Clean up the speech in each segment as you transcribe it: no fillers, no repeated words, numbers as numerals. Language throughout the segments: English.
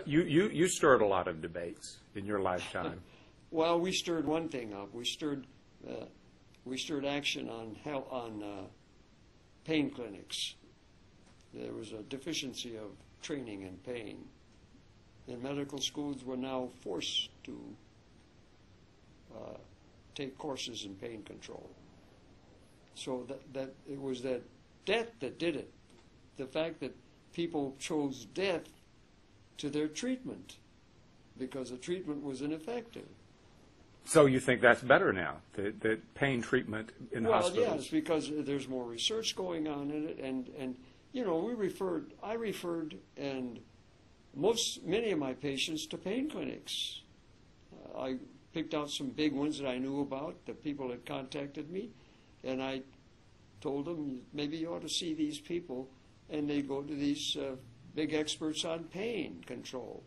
You stirred a lot of debates in your lifetime. Well, we stirred one thing up. We stirred action on pain clinics. There was a deficiency of training in pain, and medical schools were now forced to take courses in pain control. So that it was that death that did it. The fact that people chose death to their treatment because the treatment was ineffective. So you think that's better now, the pain treatment in hospitals? Well, yes, because there's more research going on in it, and you know, I referred, and many of my patients to pain clinics. I picked out some big ones that I knew about, that people had contacted me, and I told them, maybe you ought to see these people, and they go to these big experts on pain control.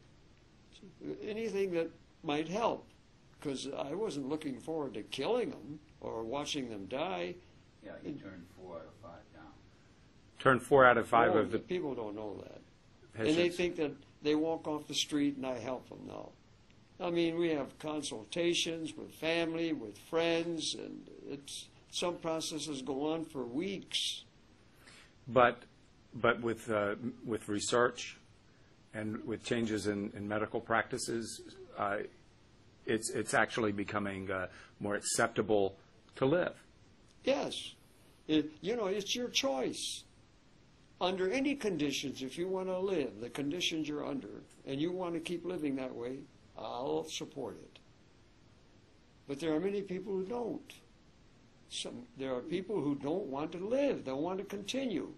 Anything that might help, because I wasn't looking forward to killing them or watching them die. Yeah, you turned 4 out of 5 down. Turned 4 out of 5 of the people don't know that. patients. And they think that they walk off the street and I help them. No. I mean, we have consultations with family, with friends, and some processes go on for weeks. But with research and with changes in medical practices, it's actually becoming more acceptable to live. Yes. It's your choice. Under any conditions, if you want to live, the conditions you're under, and you want to keep living that way, I'll support it. But there are many people who don't. There are people who don't want to live. They want to continue.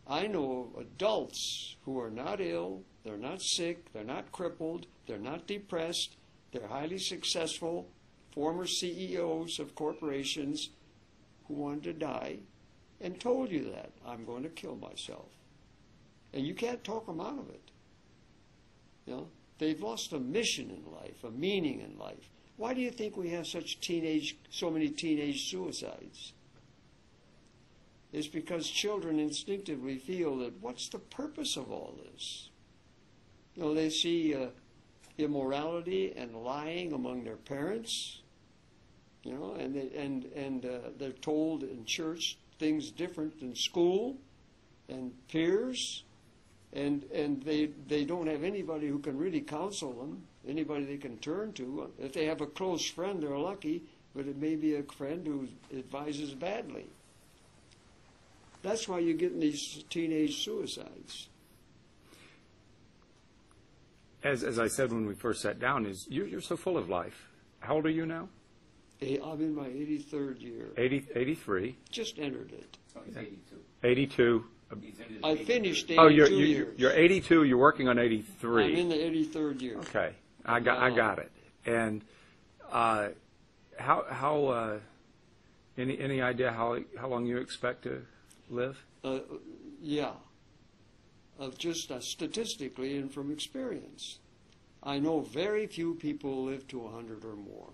I know adults who are not ill, they're not sick, they're not crippled, they're not depressed, they're highly successful, former CEOs of corporations who wanted to die and told you that, I'm going to kill myself. And you can't talk them out of it. You know, they've lost a mission in life, a meaning in life. Why do you think we have so many teenage suicides? It's because children instinctively feel that what's the purpose of all this? You know, they see immorality and lying among their parents, you know, and they're told in church things different than school and peers, and they don't have anybody who can really counsel them, anybody they can turn to. If they have a close friend, they're lucky, but it may be a friend who advises badly. That's why you get in these teenage suicides. As I said when we first sat down, you're so full of life. How old are you now? I'm in my 83rd year. 83. Just entered it. Oh, he's 82. 82. I finished 82 Oh, years. you're 82. You're working on 83. I'm in the 83rd year. Okay, I got it. And any idea how long you expect to live? Yeah. Just statistically and from experience, I know very few people live to 100 or more.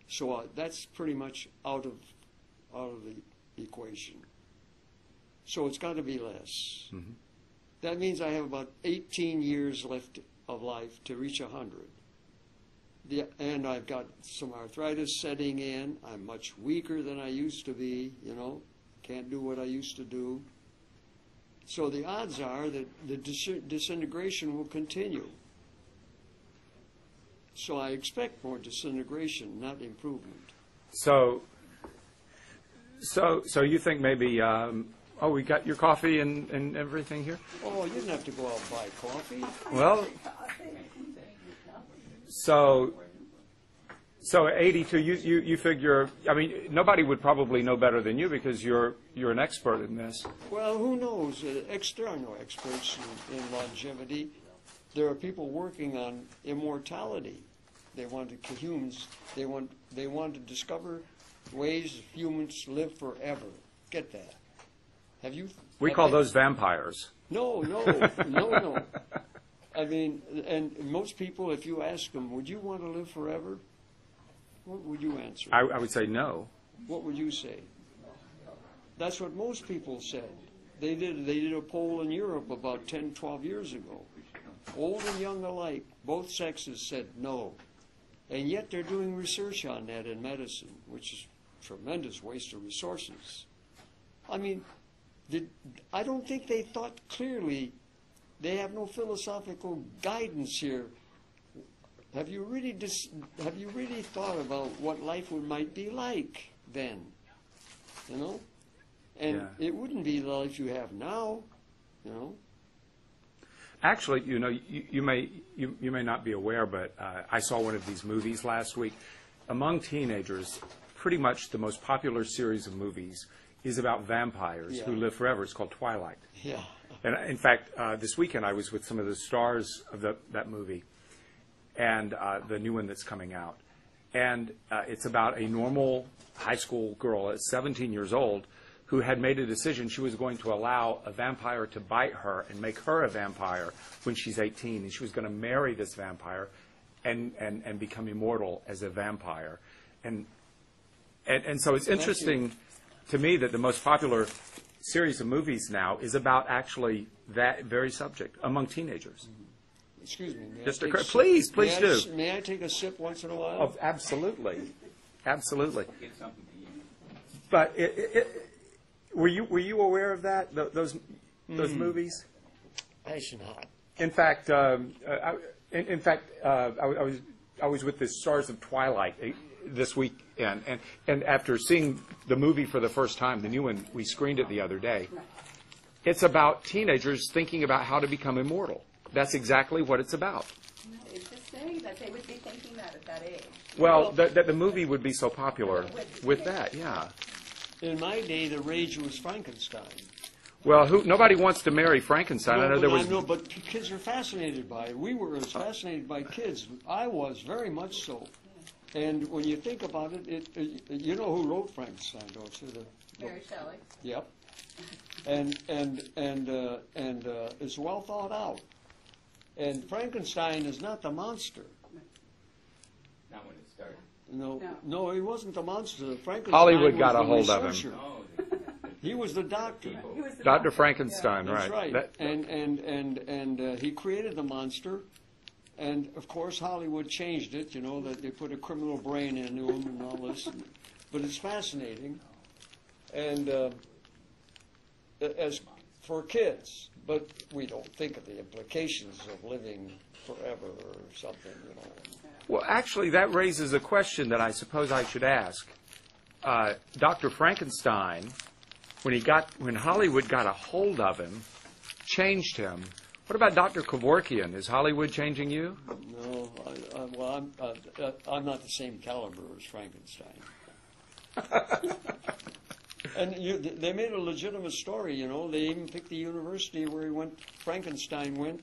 So that's pretty much out of the equation. So it's got to be less. Mm-hmm. That means I have about 18 years left of life to reach 100. And I've got some arthritis setting in. I'm much weaker than I used to be, you know. Can't do what I used to do. So the odds are that the disintegration will continue. So I expect more disintegration, not improvement. So you think maybe, we got your coffee and everything here? Oh, you didn't have to go out and buy coffee. Well, so 82, you figure, I mean, nobody would probably know better than you because you're an expert in this. Well, who knows? There are no experts in longevity. There are people working on immortality. They want to discover ways humans live forever. Get that? Have you? We call those vampires. No. I mean, and most people, if you ask them, would you want to live forever? What would you answer? I would say no. What would you say? That's what most people said. They did a poll in Europe about 10, 12 years ago. old and young alike, both sexes said no. And yet they're doing research on that in medicine, which is a tremendous waste of resources. I mean, I don't think they thought clearly. They have no philosophical guidance here. Have you really thought about what life might be like then? You know? And Yeah. it wouldn't be the life you have now, you know? Actually, you know, you may not be aware, but I saw one of these movies last week. Among teenagers, pretty much the most popular series of movies is about vampires who live forever. It's called Twilight. Yeah. And in fact, this weekend I was with some of the stars of that movie, and the new one that's coming out. And it's about a normal high school girl at 17 years old who had made a decision she was going to allow a vampire to bite her and make her a vampire when she's 18. And she was going to marry this vampire and become immortal as a vampire. And so it's interesting to me that the most popular series of movies now is about actually that very subject among teenagers. Excuse me. Please do. May I take a sip once in a while? Oh, absolutely. Absolutely. Get something to eat. But were you aware of that? Those movies? I should not. In fact, I was with the stars of Twilight this weekend, and after seeing the movie for the first time, the new one, we screened it the other day. It's about teenagers thinking about how to become immortal. That's exactly what it's about. No, it's just saying that they would be thinking that at that age. Well, that the movie would be so popular with that, yeah. In my day, the rage was Frankenstein. Well, nobody wants to marry Frankenstein. I know there was. No, but kids are fascinated by it. We were as fascinated by kids. I was very much so. And when you think about it, you know who wrote Frankenstein, don't you? Mary Shelley. Yep. And it's well thought out. And Frankenstein is not the monster. Not when it started. No, he wasn't the monster. Frankenstein Hollywood was got a the hold of him. researcher. Oh, He was the doctor. Dr. Frankenstein, That's right. That- And he created the monster. And, of course, Hollywood changed it, you know, that they put a criminal brain into him and all this. But it's fascinating. And as for kids, but we don't think of the implications of living forever or something, you know. Well, actually, that raises a question that I suppose I should ask. Dr. Frankenstein, when Hollywood got a hold of him, changed him. What about Dr. Kevorkian? Is Hollywood changing you? No, I'm not the same caliber as Frankenstein. And they made a legitimate story, you know. They even picked the university where Frankenstein went,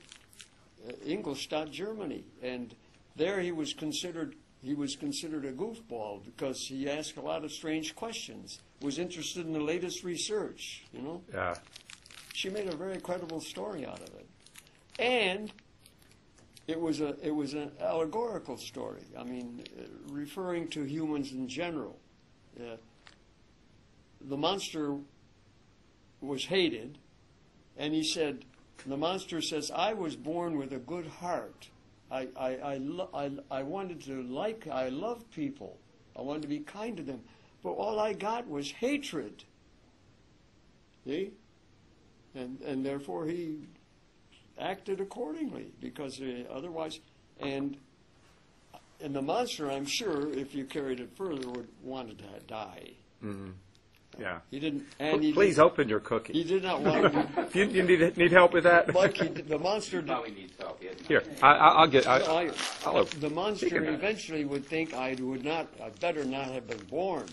Ingolstadt, Germany. And there he was considered a goofball because he asked a lot of strange questions, was interested in the latest research, you know. Yeah. She made a very credible story out of it. And it was an allegorical story. I mean, referring to humans in general. The monster was hated, and he said, the monster says, I was born with a good heart. I wanted to I love people. I wanted to be kind to them. But all I got was hatred. See? And therefore he acted accordingly, because otherwise, and the monster, I'm sure, if you carried it further, would wanted to die. Mm-hmm. Yeah. He didn't. And he Please open your cookie. He did not want to. You need help with that? Mike, the monster. probably needs help. Here, I'll get. The monster eventually would think I better not have been born.